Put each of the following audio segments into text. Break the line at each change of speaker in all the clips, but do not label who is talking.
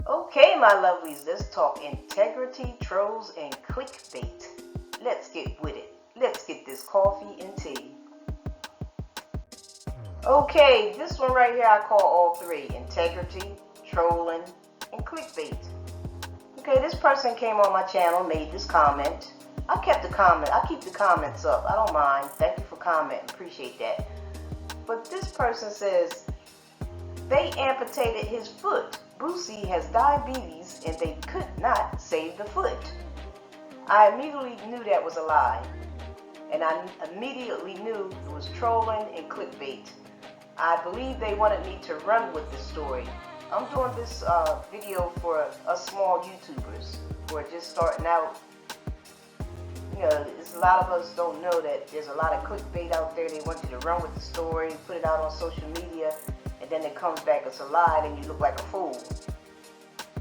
Okay, my lovelies, let's talk integrity, trolls, and clickbait. Let's get with it. Let's get this coffee and tea. Okay, this one right here I call all three: integrity, trolling, and clickbait. Okay, this person came on my channel, made this comment. I kept the comment. I keep the comments up. I don't mind. Thank you for commenting. Appreciate that. But this person says they amputated his foot. Boosie has diabetes and they could not save the foot. I immediately knew that was a lie. And I immediately knew it was trolling and clickbait. I believe they wanted me to run with this story. I'm doing this video for us small YouTubers who are just starting out. You know, a lot of us don't know that there's a lot of clickbait out there. They want you to run with the story, put it out on social media, and then it comes back it's a lie, and you look like a fool.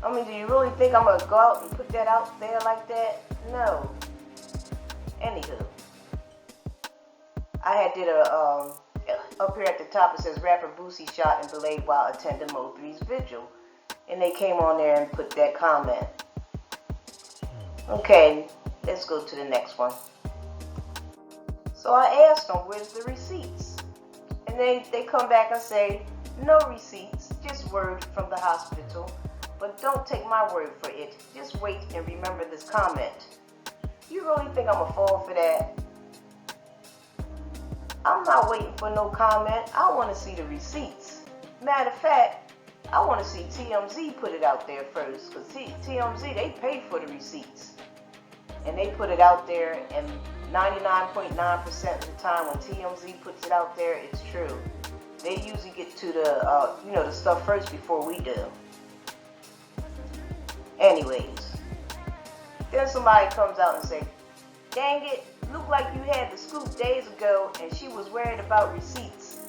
I mean, do you really think I'm going to go out and put that out there like that? No. Anywho, I had did a, up here at the top it says rapper Boosie shot and delayed while attending Mo3's vigil. And they came on there and put that comment. Okay, let's go to the next one. So I asked them, where's the receipts? And they come back and say, no receipts, just word from the hospital. But don't take my word for it. Just wait and remember this comment. You really think I'm going to fall for that? I'm not waiting for no comment. I want to see the receipts. Matter of fact, I want to see TMZ put it out there first. Because TMZ, they pay for the receipts. And they put it out there, and 99.9% of the time when TMZ puts it out there, it's true. They usually get to the, the stuff first before we do. Anyways, then somebody comes out and say, dang it, looked like you had the scoop days ago and she was worried about receipts.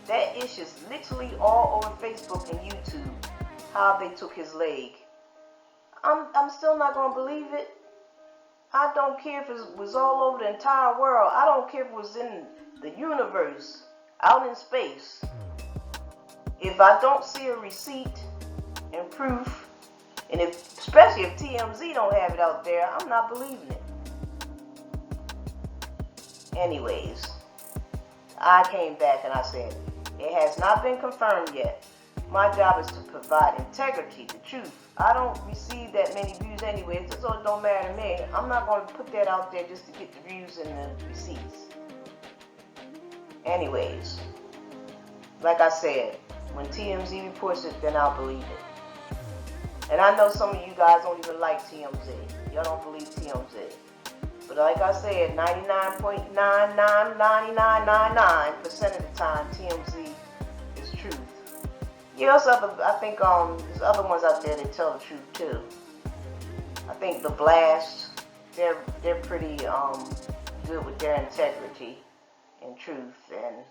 That issue's literally all over Facebook and YouTube, how they took his leg. I'm still not going to believe it. I don't care if it was all over the entire world. I don't care if it was in the universe, out in space. If I don't see a receipt and proof, and especially if TMZ don't have it out there, I'm not believing it. Anyways, I came back and I said, it has not been confirmed yet. My job is to provide integrity, the truth. I don't receive that many views anyways, so it don't matter to me. I'm not going to put that out there just to get the views and the receipts. Anyways, like I said, when TMZ reports it, then I'll believe it. And I know some of you guys don't even like TMZ. Y'all don't believe TMZ. But like I said, 99.99999% of the time, TMZ is truth. Yes, I think there's other ones out there that tell the truth too. I think The Blast, they're pretty good with their integrity and truth. And I'm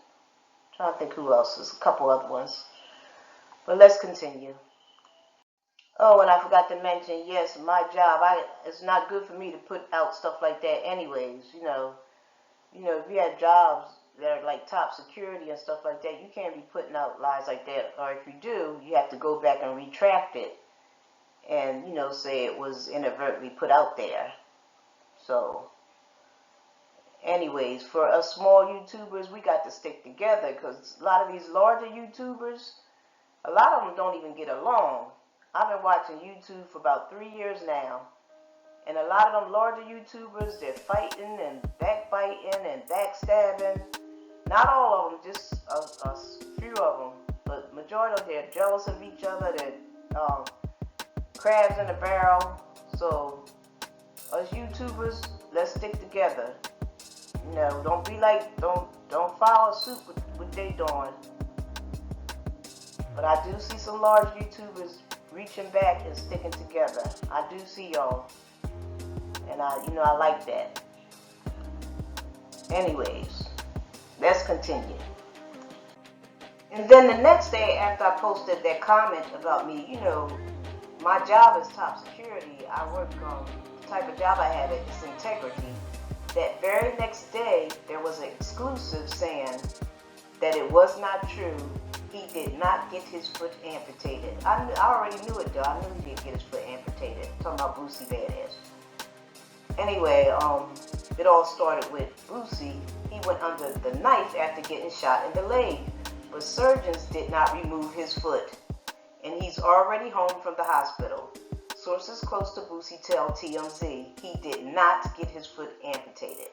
trying to think who else. There's a couple other ones. But let's continue. Oh, and I forgot to mention, yes, my job, it's not good for me to put out stuff like that anyways, you know, if you have jobs that are like top security and stuff like that, you can't be putting out lies like that, or if you do, you have to go back and retract it and, say it was inadvertently put out there. So, anyways, for us small YouTubers, we got to stick together, because a lot of these larger YouTubers, a lot of them don't even get along. I've been watching YouTube for about 3 years now, and a lot of them larger YouTubers, they're fighting and backbiting and backstabbing. Not all of them, just a few of them, but majority of them, they're jealous of each other. They're crabs in a barrel. So us YouTubers, let's stick together. Don't be like, don't follow suit with what they doing. But I do see some large YouTubers reaching back and sticking together. I do see y'all, and I like that. Anyways, let's continue. And then the next day after I posted that comment about me, my job is top security. I work the type of job I have, it's integrity. That very next day, there was an exclusive saying that it was not true he did not get his foot amputated. I already knew it though. I knew he didn't get his foot amputated. I'm talking about Boosie Badass. Anyway, it all started with Boosie. He went under the knife after getting shot in the leg, but surgeons did not remove his foot, and he's already home from the hospital. Sources close to Boosie tell TMZ he did not get his foot amputated,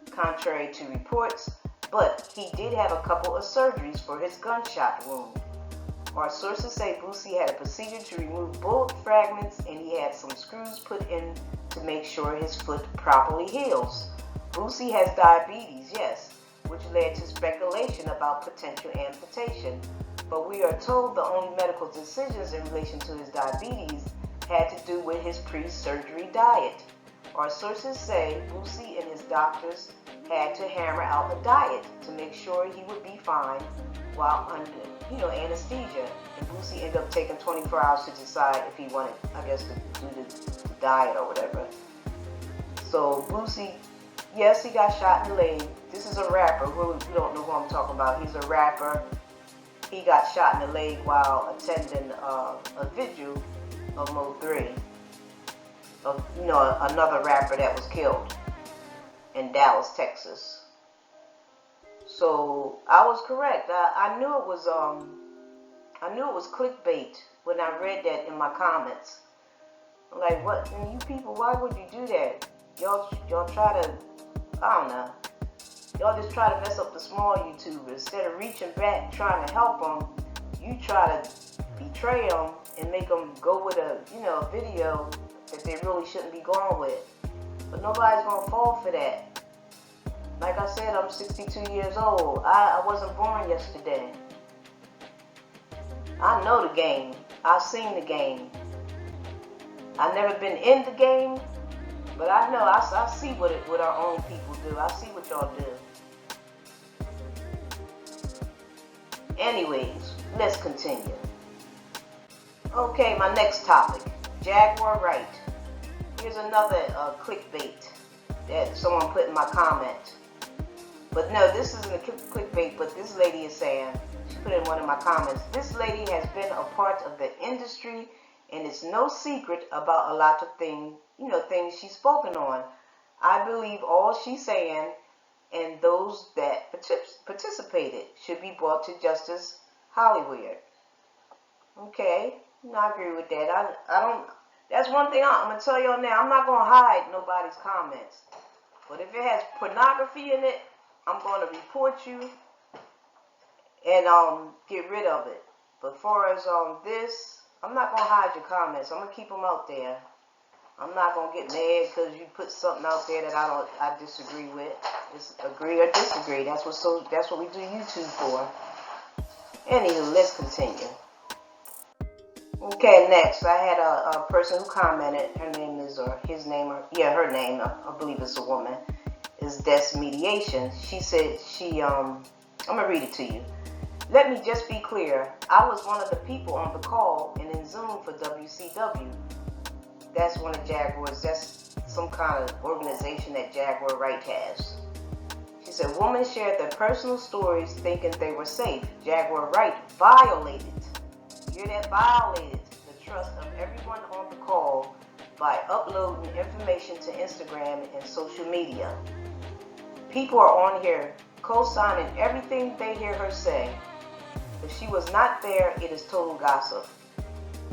contrary to reports, but he did have a couple of surgeries for his gunshot wound. Our sources say Boosie had a procedure to remove bullet fragments, and he had some screws put in to make sure his foot properly heals. Boosie has diabetes, yes, which led to speculation about potential amputation, but we are told the only medical decisions in relation to his diabetes had to do with his pre-surgery diet. Our sources say Boosie and his doctors had to hammer out a diet to make sure he would be fine while under, anesthesia. And Boosie ended up taking 24 hours to decide if he wanted, I guess, to do the diet or whatever. So Boosie, yes, he got shot in the leg. This is a rapper. You don't know who I'm talking about. He's a rapper. He got shot in the leg while attending a vigil of Mo3, of another rapper that was killed in Dallas, Texas. So I was correct. I knew it was clickbait when I read that in my comments. I'm like, what? And you people, why would you do that? Y'all try to, I don't know. Y'all just try to mess up the small YouTubers. Instead of reaching back, trying to help them, you try to betray them and make them go with a video that they really shouldn't be going with. But nobody's gonna fall for that. Like I said, I'm 62 years old. I wasn't born yesterday. I know the game. I've seen the game. I've never been in the game, but I know. I see what our own people do. I see what y'all do. Anyways, let's continue. Okay, my next topic, Jaguar right. Here's another clickbait that someone put in my comment. But no, this isn't a clickbait, but this lady is saying, she put in one of my comments, this lady has been a part of the industry and it's no secret about a lot of things she's spoken on. I believe all she's saying, and those that participated should be brought to justice Hollywood. Okay, I agree with that. I don't. That's one thing I'm gonna tell y'all now. I'm not gonna hide nobody's comments, but if it has pornography in it, I'm gonna report you and get rid of it. But as far as this, I'm not gonna hide your comments. I'm gonna keep them out there. I'm not gonna get mad because you put something out there that I disagree with. It's agree or disagree. That's what we do YouTube for. Anywho, let's continue. Okay, next I had a person who commented. Her name is, or his name, or yeah, her name. I believe it's a woman. Is Des Mediation. She said I'm gonna read it to you. Let me just be clear. I was one of the people on the call and in Zoom for WCW. That's one of Jaguar's. That's some kind of organization that Jaguar Right has. She said, women shared their personal stories thinking they were safe. Jaguar Right violated. You hear that? Violated the trust of everyone on the call by uploading information to Instagram and social media. People are on here co-signing everything they hear her say. If she was not there, it is total gossip.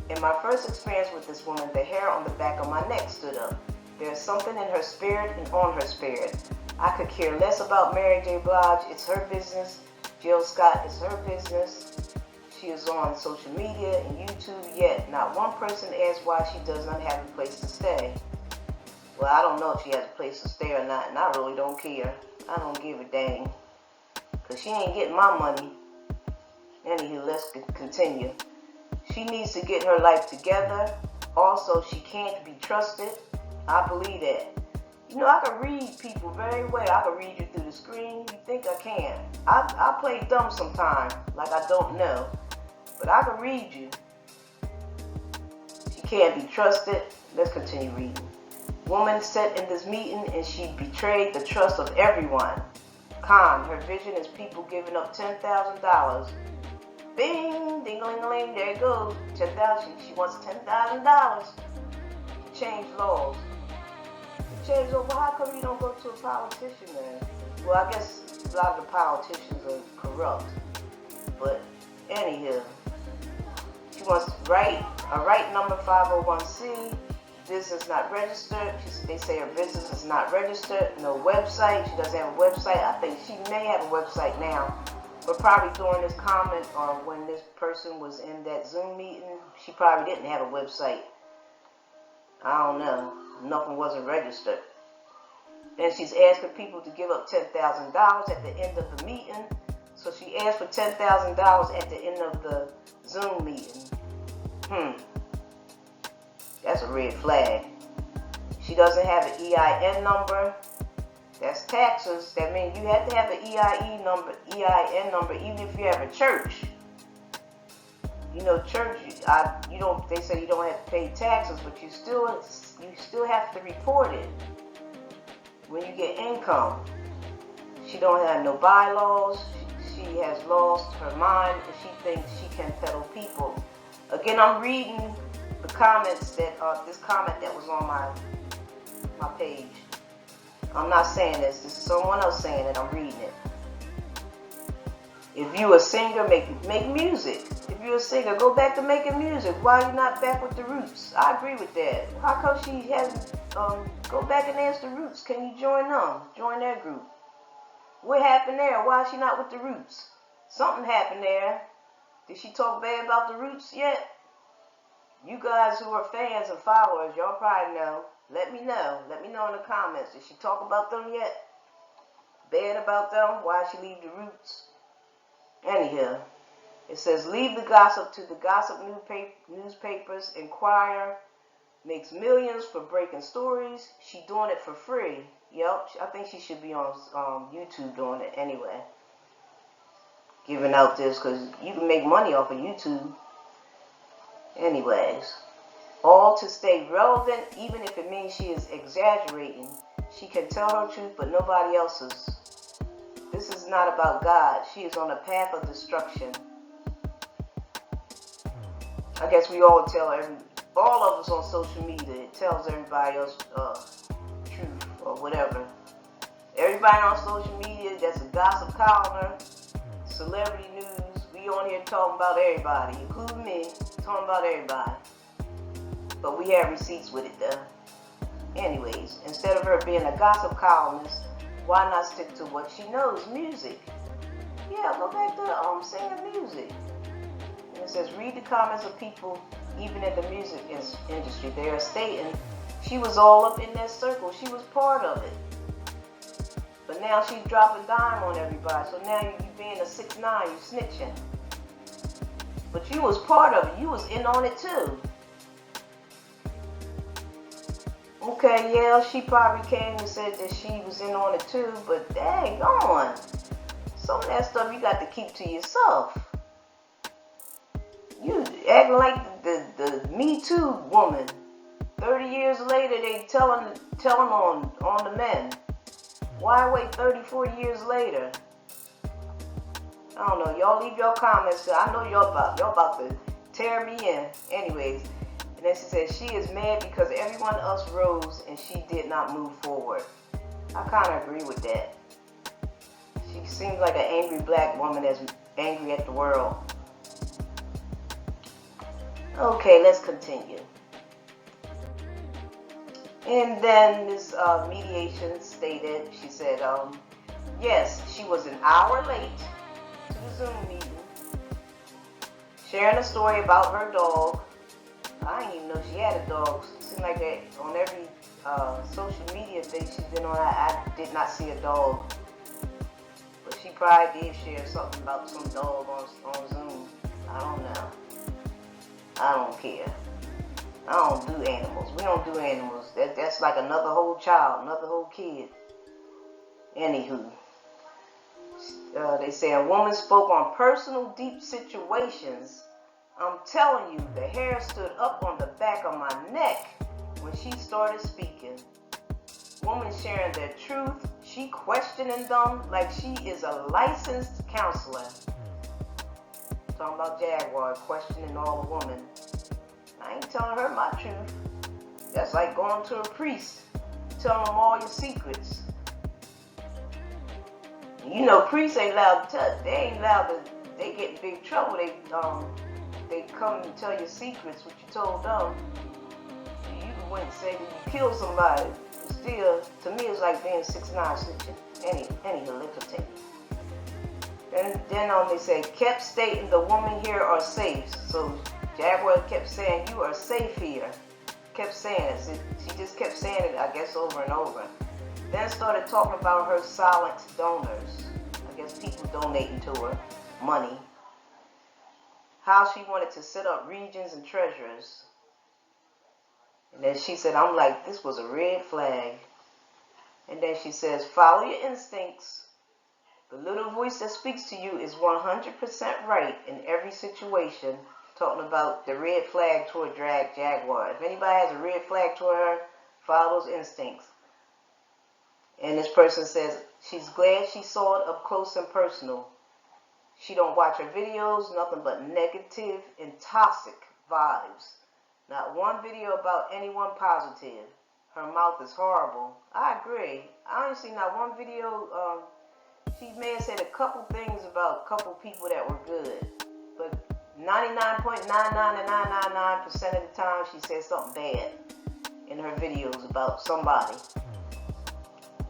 In my first experience with this woman, the hair on the back of my neck stood up. There's something in her spirit and on her spirit. I could care less about Mary J. Blige. It's her business. Jill Scott is her business. She is on social media and YouTube, yet not one person asked why she does not have a place to stay. Well, I don't know if she has a place to stay or not, and I really don't care. I don't give a dang. Because she ain't getting my money. Anywho, let's continue. She needs to get her life together. Also, she can't be trusted. I believe that. I can read people very well. I can read you through the screen. You think I can. I play dumb sometimes, like I don't know. But I can read you. She can't be trusted. Let's continue reading. Woman sat in this meeting and she betrayed the trust of everyone. Con, her vision is people giving up $10,000 Bing, ding-a-ling-a-ling, there it goes. 10,000. She wants $10,000 to change laws. Change laws. Well, how come you don't go to a politician, man? Well, I guess a lot of the politicians are corrupt. But anyhow, she wants to write a right number 501c. Business not registered. They say her business is not registered. No website. She doesn't have a website. I think she may have a website now. But probably during this comment or when this person was in that Zoom meeting, she probably didn't have a website. I don't know. Nothing wasn't registered. And she's asking people to give up $10,000 at the end of the meeting. So she asked for $10,000 at the end of the Zoom meeting. That's a red flag. She doesn't have an EIN number. That's taxes. That means you have to have an EIN number, even if you have a church. You know, church, you don't. They say you don't have to pay taxes, but you still have to report it when you get income. She don't have no bylaws. She has lost her mind, and she thinks she can peddle people. Again, I'm reading the comments that this comment that was on my page. I'm not saying this. This is someone else saying it. I'm reading it. If you a singer, make music. If you're a singer, go back to making music. Why are you not back with the roots? I agree with that. How come she hasn't go back and ask the roots? Can you join them? Join their group. What happened there? Why is she not with the roots? Something happened there. Did she talk bad about the roots yet? You guys who are fans and followers, y'all probably know. Let me know. Let me know in the comments. Did she talk about them yet? Bad about them? Why she leave the roots? Anyhow, it says, leave the gossip to the gossip newspapers. Inquirer makes millions for breaking stories. She doing it for free. Yep, I think she should be on YouTube doing it anyway. Giving out this, because you can make money off of YouTube. Anyways, all to stay relevant, even if it means she is exaggerating. She can tell her truth, but nobody else's. This is not about God. She is on a path of destruction. I guess we all all of us on social media, it tells everybody else truth or whatever. Everybody on social media that's a gossip column, celebrity news, we on here talking about everybody, including me, talking about everybody. But we have receipts with it though. Anyways, instead of her being a gossip columnist, why not stick to what she knows, music? Yeah, go back to singing music. And it says, read the comments of people, even in the music industry. They are stating she was all up in that circle. She was part of it. But now she's dropping dime on everybody. So now you being a 6ix9ine, you snitching. But you was part of it. You was in on it too. Okay, yeah, she probably came and said that she was in on it too, but dang on. Some of that stuff you got to keep to yourself. You acting like the Me Too woman. 30 years later, they telling on the men. Why wait 30, 40 years later? I don't know. Y'all leave your comments. I know y'all about to tear me in. Anyways. And then she said she is mad because everyone else rose and she did not move forward. I kind of agree with that. She seems like an angry black woman that's angry at the world. Okay, let's continue. And then this mediation stated, she said, yes, she was an hour late to the Zoom meeting, sharing a story about her dog. I didn't even know she had a dog. It seemed like that on every social media thing she's been on, I did not see a dog. But she probably did share something about some dog on Zoom. I don't know. I don't care. I don't do animals. We don't do animals. That's like another whole child, another whole kid. Anywho. They say a woman spoke on personal deep situations. I'm telling you, the hair stood up on the back of my neck when she started speaking. Woman sharing their truth. She questioning them like she is a licensed counselor. talking about Jaguar, questioning all the women. I ain't telling her my truth. That's like going to a priest, telling them all your secrets. You know, priests ain't allowed to touch. They ain't allowed to. They get in big trouble. They come and tell your secrets, what you told them. You went and said you killed somebody. Still, to me, it's like being 6'9" snitching. Anywho, let's continue. Then they said, kept stating the women here are safe. So Jaguar kept saying, you are safe here. Kept saying it. She just kept saying it, I guess, over and over. Then started talking about her silent donors. I guess people donating to her money. How she wanted to set up regions and treasurers. And then she said, I'm like, this was a red flag. And then she says, follow your instincts. The little voice that speaks to you is 100% right in every situation. Talking about the red flag toward Jaguar. If anybody has a red flag toward her, follow those instincts. And this person says, she's glad she saw it up close and personal. She don't watch her videos, nothing but negative and toxic vibes. Not one video about anyone positive. Her mouth is horrible. I agree. I ain't seen not one video. She may have said a couple things about a couple people that were good. But 99.99999% of the time she says something bad in her videos about somebody.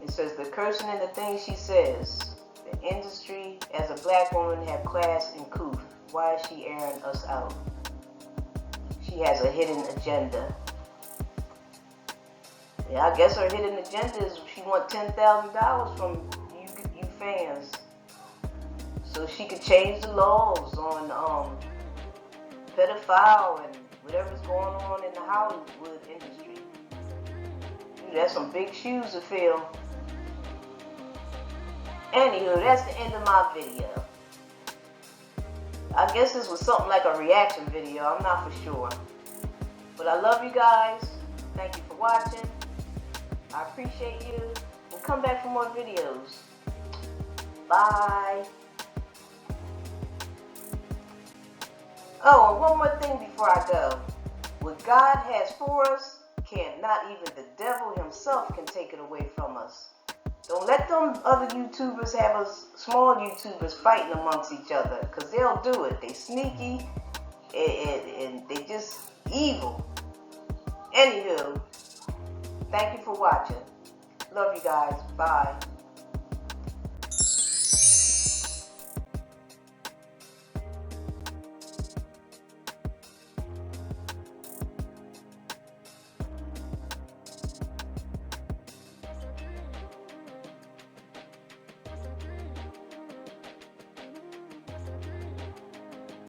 It says the cursing and the things she says. The industry as a black woman have class and couth. Why is she airing us out? She has a hidden agenda. Yeah, I guess her hidden agenda is she wants $10,000 from you fans, so she could change the laws on pedophile and whatever's going on in the Hollywood industry. Dude, that's some big shoes to fill. Anywho, that's the end of my video. I guess this was something like a reaction video. I'm not for sure. But I love you guys. Thank you for watching. I appreciate you. And come back for more videos. Bye. Oh, and one more thing before I go. What God has for us, not even the devil himself can take it away from us. Don't let them other YouTubers have us, small YouTubers, fighting amongst each other. Because they'll do it. They sneaky and they just evil. Anywho, thank you for watching. Love you guys. Bye.